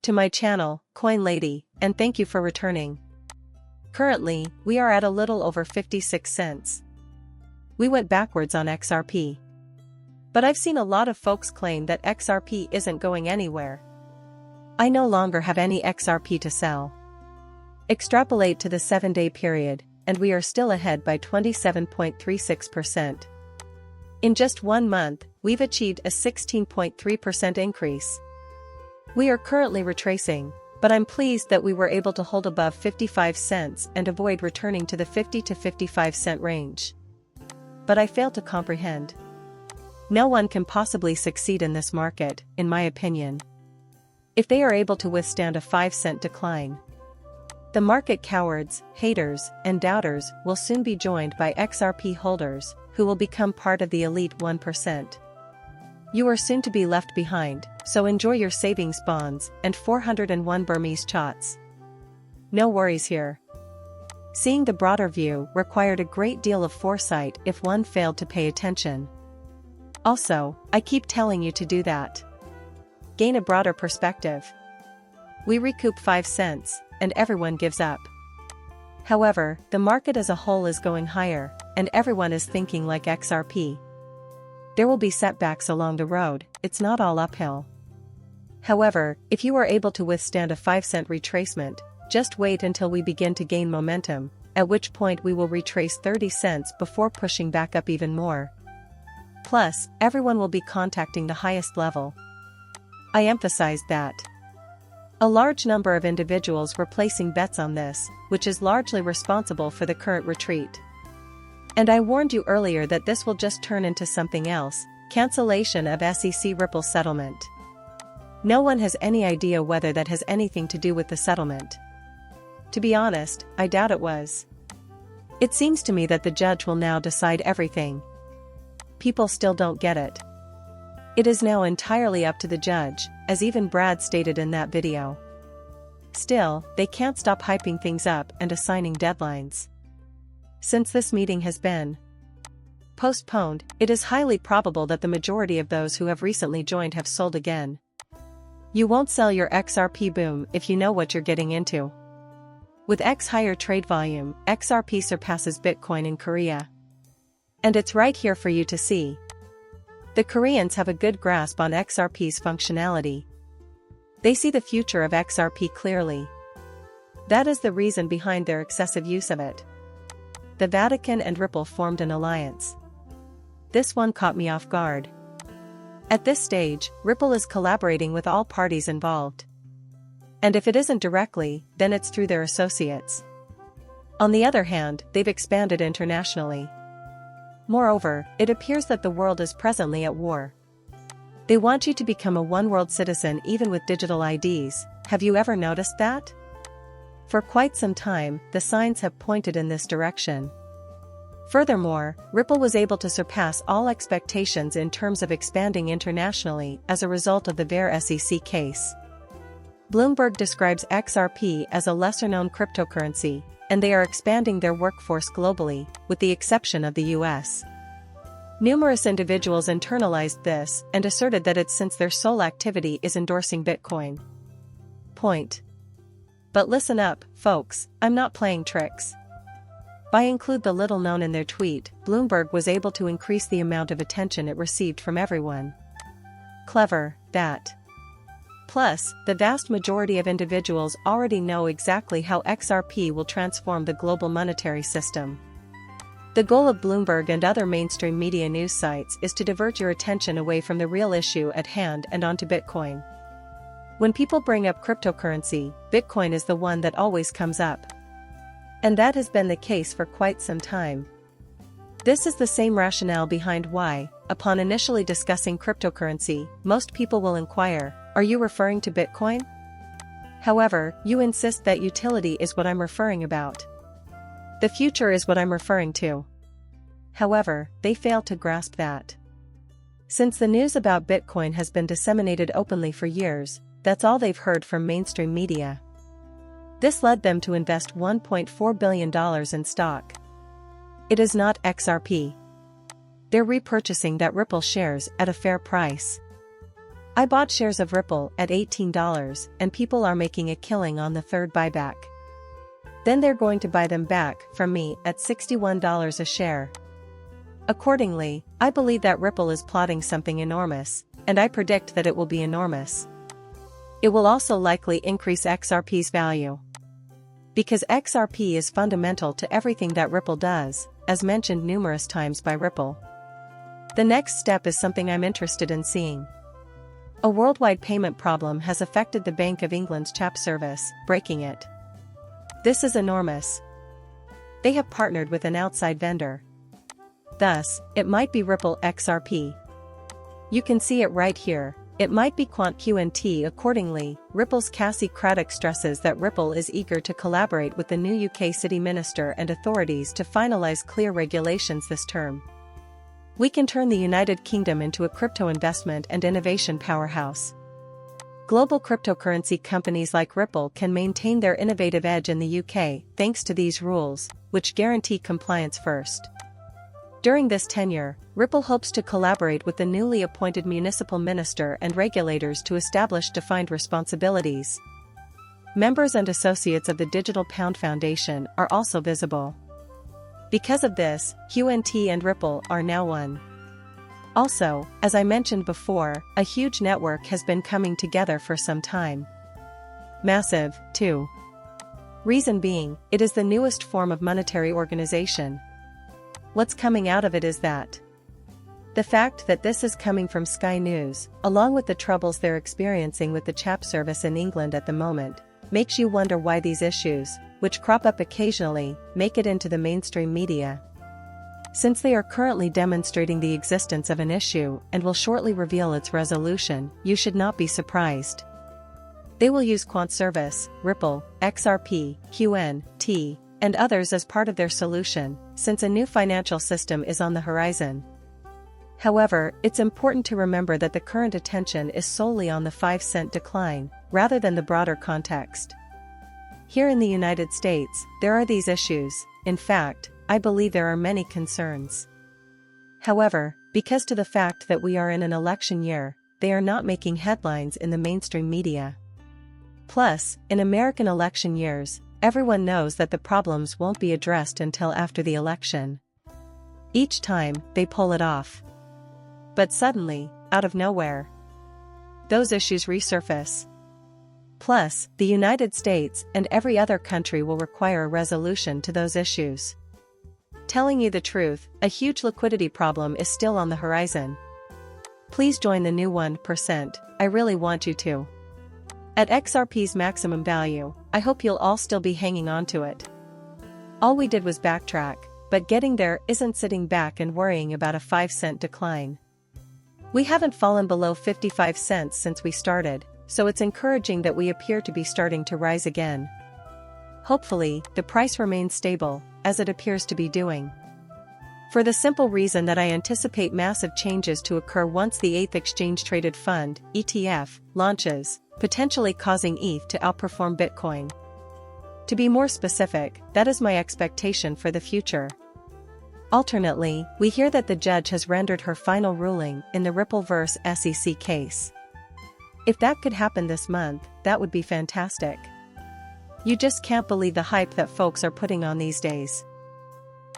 to my channel, Coin Lady, and thank you for returning. Currently, we are at a little over 56 cents. We went backwards on XRP. But I've seen a lot of folks claim that XRP isn't going anywhere. I no longer have any XRP to sell. Extrapolate to the 7-day period, and we are still ahead by 27.36%. In just 1 month, we've achieved a 16.3% increase. We are currently retracing, but I'm pleased that we were able to hold above 55 cents and avoid returning to the 50 to 55 cent range. But I fail to comprehend. No one can possibly succeed in this market, in my opinion. If they are able to withstand a 5-cent decline. The market cowards, haters, and doubters will soon be joined by XRP holders, who will become part of the elite 1%. You are soon to be left behind, so enjoy your savings bonds and 401 Burmese chots. No worries here. Seeing the broader view required a great deal of foresight if one failed to pay attention. Also, I keep telling you to do that. Gain a broader perspective. We recoup 5 cents, and everyone gives up. However, the market as a whole is going higher, and everyone is thinking like XRP. There will be setbacks along the road, it's not all uphill. However, if you are able to withstand a 5-cent retracement, just wait until we begin to gain momentum, at which point we will retrace 30 cents before pushing back up even more. Plus, everyone will be contacting the highest level. I emphasized that. A large number of individuals were placing bets on this, which is largely responsible for the current retreat. And I warned you earlier that this will just turn into something else, cancellation of SEC Ripple settlement. No one has any idea whether that has anything to do with the settlement. To be honest, I doubt it was. It seems to me that the judge will now decide everything. People still don't get it. It is now entirely up to the judge, as even Brad stated in that video. Still, they can't stop hyping things up and assigning deadlines. Since this meeting has been postponed, it is highly probable that the majority of those who have recently joined have sold again. You won't sell your XRP boom if you know what you're getting into. With X higher trade volume, XRP surpasses Bitcoin in Korea. And it's right here for you to see. The Koreans have a good grasp on XRP's functionality. They see the future of XRP clearly. That is the reason behind their excessive use of it. The Vatican and Ripple formed an alliance. This one caught me off guard. At this stage, Ripple is collaborating with all parties involved. And if it isn't directly, then it's through their associates. On the other hand, they've expanded internationally. Moreover, it appears that the world is presently at war. They want you to become a one-world citizen even with digital IDs. Have you ever noticed that? For quite some time, the signs have pointed in this direction. Furthermore, Ripple was able to surpass all expectations in terms of expanding internationally as a result of the VAR SEC case. Bloomberg describes XRP as a lesser-known cryptocurrency, and they are expanding their workforce globally, with the exception of the US. Numerous individuals internalized this and asserted that it's since their sole activity is endorsing Bitcoin. Point. But listen up, folks, I'm not playing tricks. By include the little known in their tweet, Bloomberg was able to increase the amount of attention it received from everyone. Clever, that. Plus, the vast majority of individuals already know exactly how XRP will transform the global monetary system. The goal of Bloomberg and other mainstream media news sites is to divert your attention away from the real issue at hand and onto Bitcoin. When people bring up cryptocurrency, Bitcoin is the one that always comes up. And that has been the case for quite some time. This is the same rationale behind why, upon initially discussing cryptocurrency, most people will inquire, "Are you referring to Bitcoin?" However, you insist that utility is what I'm referring about. The future is what I'm referring to. However, they fail to grasp that. Since the news about Bitcoin has been disseminated openly for years, that's all they've heard from mainstream media. This led them to invest $1.4 billion in stock. It is not XRP. They're repurchasing that Ripple shares at a fair price. I bought shares of Ripple at $18 and people are making a killing on the third buyback. Then they're going to buy them back from me at $61 a share. Accordingly, I believe that Ripple is plotting something enormous, and I predict that it will be enormous. It will also likely increase XRP's value. Because XRP is fundamental to everything that Ripple does, as mentioned numerous times by Ripple. The next step is something I'm interested in seeing. A worldwide payment problem has affected the Bank of England's CHAP service, breaking it. This is enormous. They have partnered with an outside vendor. Thus, it might be Ripple XRP. You can see it right here, it might be Quant QNT. Accordingly, Ripple's Cassie Craddock stresses that Ripple is eager to collaborate with the new UK City Minister and authorities to finalize clear regulations this term. We can turn the United Kingdom into a crypto investment and innovation powerhouse. Global cryptocurrency companies like Ripple can maintain their innovative edge in the UK thanks to these rules, which guarantee compliance first. During this tenure, Ripple hopes to collaborate with the newly appointed municipal minister and regulators to establish defined responsibilities. Members and associates of the Digital Pound Foundation are also visible. Because of this, QNT and Ripple are now one. Also, as I mentioned before, a huge network has been coming together for some time. Massive, too. Reason being, it is the newest form of monetary organization. What's coming out of it is that the fact that this is coming from Sky News, along with the troubles they're experiencing with the CHAP service in England at the moment, makes you wonder why these issues, which crop up occasionally, make it into the mainstream media. Since they are currently demonstrating the existence of an issue and will shortly reveal its resolution, you should not be surprised. They will use Quant Service, Ripple, XRP, QNT, and others as part of their solution, since a new financial system is on the horizon. However, it's important to remember that the current attention is solely on the 5-cent decline, rather than the broader context. Here in the United States, there are these issues. In fact, I believe there are many concerns. However, because to the fact that we are in an election year, they are not making headlines in the mainstream media. Plus, in American election years, everyone knows that the problems won't be addressed until after the election. Each time, they pull it off. But suddenly, out of nowhere, those issues resurface. Plus, the United States and every other country will require a resolution to those issues. Telling you the truth, a huge liquidity problem is still on the horizon. Please join the new 1%, I really want you to. At XRP's maximum value, I hope you'll all still be hanging on to it. All we did was backtrack, but getting there isn't sitting back and worrying about a 5-cent decline. We haven't fallen below 55 cents since we started, so it's encouraging that we appear to be starting to rise again. Hopefully, the price remains stable, as it appears to be doing. For the simple reason that I anticipate massive changes to occur once the 8th exchange-traded fund, ETF, launches, potentially causing ETH to outperform Bitcoin. To be more specific, that is my expectation for the future. Alternately, we hear that the judge has rendered her final ruling in the Rippleverse SEC case. If that could happen this month, that would be fantastic. You just can't believe the hype that folks are putting on these days.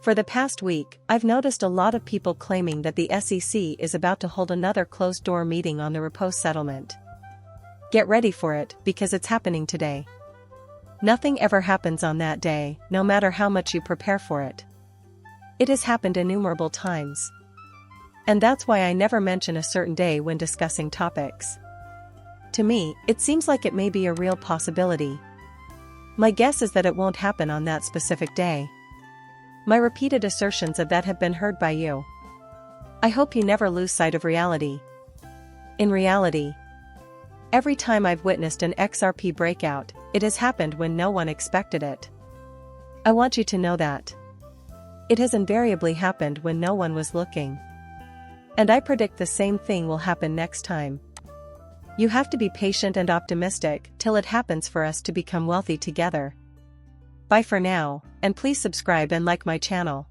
For the past week, I've noticed a lot of people claiming that the SEC is about to hold another closed-door meeting on the repo settlement. Get ready for it, because it's happening today. Nothing ever happens on that day, no matter how much you prepare for it. It has happened innumerable times. And that's why I never mention a certain day when discussing topics. To me, it seems like it may be a real possibility. My guess is that it won't happen on that specific day. My repeated assertions of that have been heard by you. I hope you never lose sight of reality. In reality, every time I've witnessed an XRP breakout, it has happened when no one expected it. I want you to know that. It has invariably happened when no one was looking. And I predict the same thing will happen next time. You have to be patient and optimistic till it happens for us to become wealthy together. Bye for now, and please subscribe and like my channel.